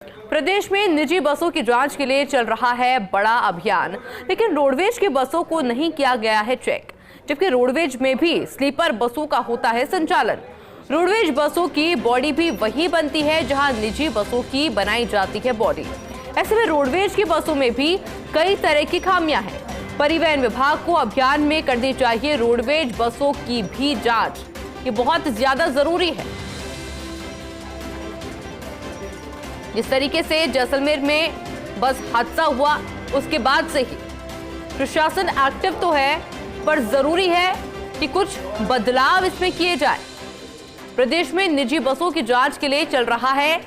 प्रदेश में निजी बसों की जांच के लिए चल रहा है बड़ा अभियान, लेकिन रोडवेज की बसों को नहीं किया गया है चेक, जबकि रोडवेज में भी स्लीपर बसों का होता है संचालन। रोडवेज बसों की बॉडी भी वही बनती है जहां निजी बसों की बनाई जाती है बॉडी। ऐसे में रोडवेज की बसों में भी कई तरह की खामियां हैं। परिवहन विभाग को अभियान में करनी चाहिए रोडवेज बसों की भी जांच, ये बहुत ज्यादा जरूरी है। जिस तरीके से जैसलमेर में बस हादसा हुआ, उसके बाद से ही प्रशासन एक्टिव तो है, पर जरूरी है कि कुछ बदलाव इसमें किए जाए। प्रदेश में निजी बसों की जांच के लिए चल रहा है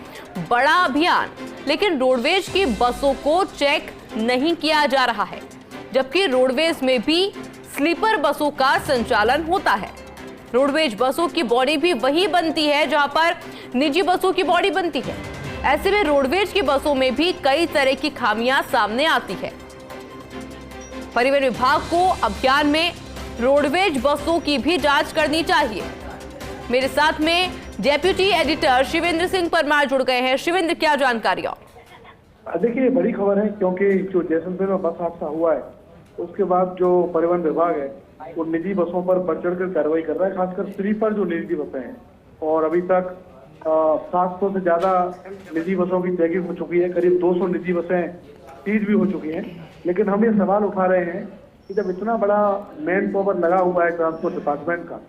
बड़ा अभियान, लेकिन रोडवेज की बसों को चेक नहीं किया जा रहा है, जबकि रोडवेज में भी स्लीपर बसों का संचालन होता है। रोडवेज बसों की बॉडी भी वही बनती है जहां पर निजी बसों की बॉडी बनती है। ऐसे में रोडवेज की बसों में भी कई तरह की खामियां सामने आती है। परिवहन विभाग को अभियान में रोडवेज बसों की भी जांच करनी चाहिए। मेरे साथ में डेप्यूटी एडिटर शिवेंद्र सिंह परमार जुड़ गए हैं। शिवेंद्र, क्या जानकारियां? देखिए, बड़ी खबर है, क्योंकि जो जैसलमेर में बस हादसा हुआ है उसके बाद जो परिवहन विभाग है वो निजी बसों पर बढ़ चढ़कर कार्रवाई कर रहा है, खासकर स्लीपर जो निजी बसें हैं। और अभी तक 700 से ज्यादा निजी बसों की चेकिंग हो चुकी है, करीब 200 निजी बसें सीज भी हो चुकी हैं। लेकिन हम ये सवाल उठा रहे हैं कि जब इतना बड़ा मैन पावर लगा हुआ है ट्रांसपोर्ट डिपार्टमेंट का,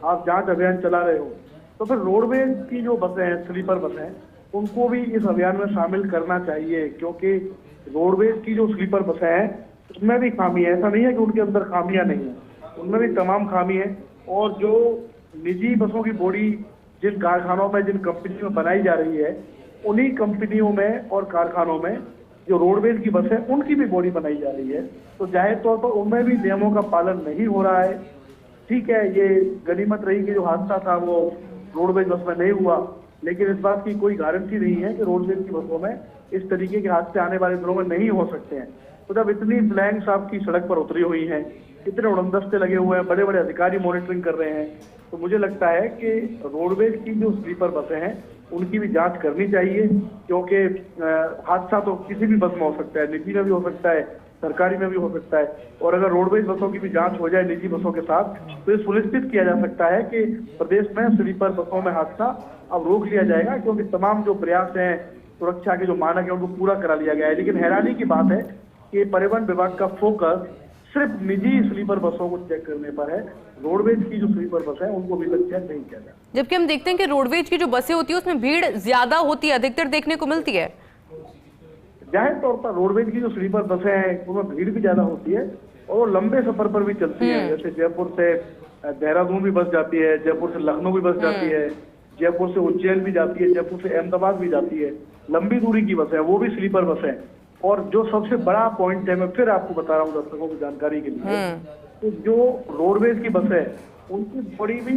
आप जांच अभियान चला रहे हो, तो फिर रोडवेज की जो बसें हैं, स्लीपर बसें, उनको भी इस अभियान में शामिल करना चाहिए, क्योंकि रोडवेज की जो स्लीपर बसें हैं उसमें भी खामी है। ऐसा नहीं है कि उनके अंदर खामियां नहीं है, उनमें भी तमाम खामी है। और जो निजी बसों की बॉडी जिन कारखानों में, जिन कंपनियों में बनाई जा रही है, उन्हीं कंपनियों में और कारखानों में जो रोडवेज की बस है उनकी भी बॉडी बनाई जा रही है। तो जाहिर तौर पर उनमें भी नियमों का पालन नहीं हो रहा है। ठीक है, ये गनीमत रही कि जो हादसा था वो रोडवेज बस में नहीं हुआ, लेकिन इस बात की कोई गारंटी नहीं है कि रोडवेज की बसों में इस तरीके के हादसे आने वाले दिनों में नहीं हो सकते हैं। तो जब इतनी फ्लैंग्स आपकी सड़क पर उतरी हुई हैं, इतने उड़नदस्ते लगे हुए हैं, बड़े बड़े अधिकारी मॉनिटरिंग कर रहे हैं, तो मुझे लगता है कि रोडवेज की जो स्लीपर बसें हैं उनकी भी जांच करनी चाहिए, क्योंकि हादसा तो किसी भी बस में हो सकता है, निजी में भी हो सकता है, सरकारी में भी हो सकता है। और अगर रोडवेज बसों की भी जांच हो जाए निजी बसों के साथ, तो ये सुनिश्चित किया जा सकता है कि प्रदेश में स्लीपर बसों में हादसा अब रोक लिया जाएगा, क्योंकि तमाम जो प्रयास हैं, सुरक्षा के जो मानक है उनको पूरा करा लिया गया है। लेकिन हैरानी की बात है कि परिवहन विभाग का फोकस सिर्फ निजी स्लीपर बसों को चेक करने पर है, रोडवेज की जो स्लीपर बस है उनको भी चेक नहीं किया गया। जबकि हम देखते हैं कि रोडवेज की जो बसें होती है उसमें भीड़ ज्यादा होती है, अधिकतर देखने को मिलती है। जाहिर तौर पर रोडवेज की जो स्लीपर बसें हैं उनमें भीड़ भी ज्यादा होती है और लंबे सफर पर भी चलती है। जैसे जयपुर से देहरादून भी बस जाती है, जयपुर से लखनऊ भी बस जाती है, जयपुर से उज्जैन भी जाती है, जयपुर से अहमदाबाद भी जाती है। लंबी दूरी की बस है, वो भी स्लीपर बस है। और जो सबसे बड़ा पॉइंट है, मैं फिर आपको बता रहा हूँ दर्शकों की जानकारी के लिए, तो जो रोडवेज की बस है उनकी बॉडी भी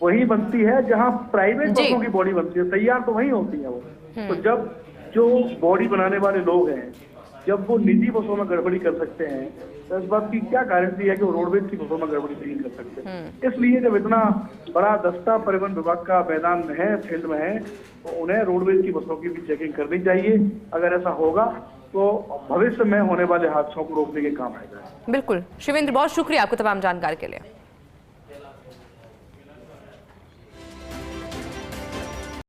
वही बनती है जहां प्राइवेट बसों की बॉडी बनती है, तैयार तो वही होती है वो। तो जब जो बॉडी बनाने वाले लोग हैं, जब वो निजी बसों में गड़बड़ी कर सकते हैं, तो इस बात की क्या गारंटी है कि वो रोडवेज की बसों में गड़बड़ी नहीं कर सकते। इसलिए जब इतना बड़ा दस्ता परिवहन विभाग का मैदान में है, फील्ड में है, तो उन्हें रोडवेज की बसों की भी चेकिंग करनी चाहिए। अगर ऐसा होगा तो भविष्य में होने वाले हादसों को रोकने के काम आएगा। बिल्कुल शिवेंद्र, बहुत शुक्रिया आपको तमाम जानकारी के लिए।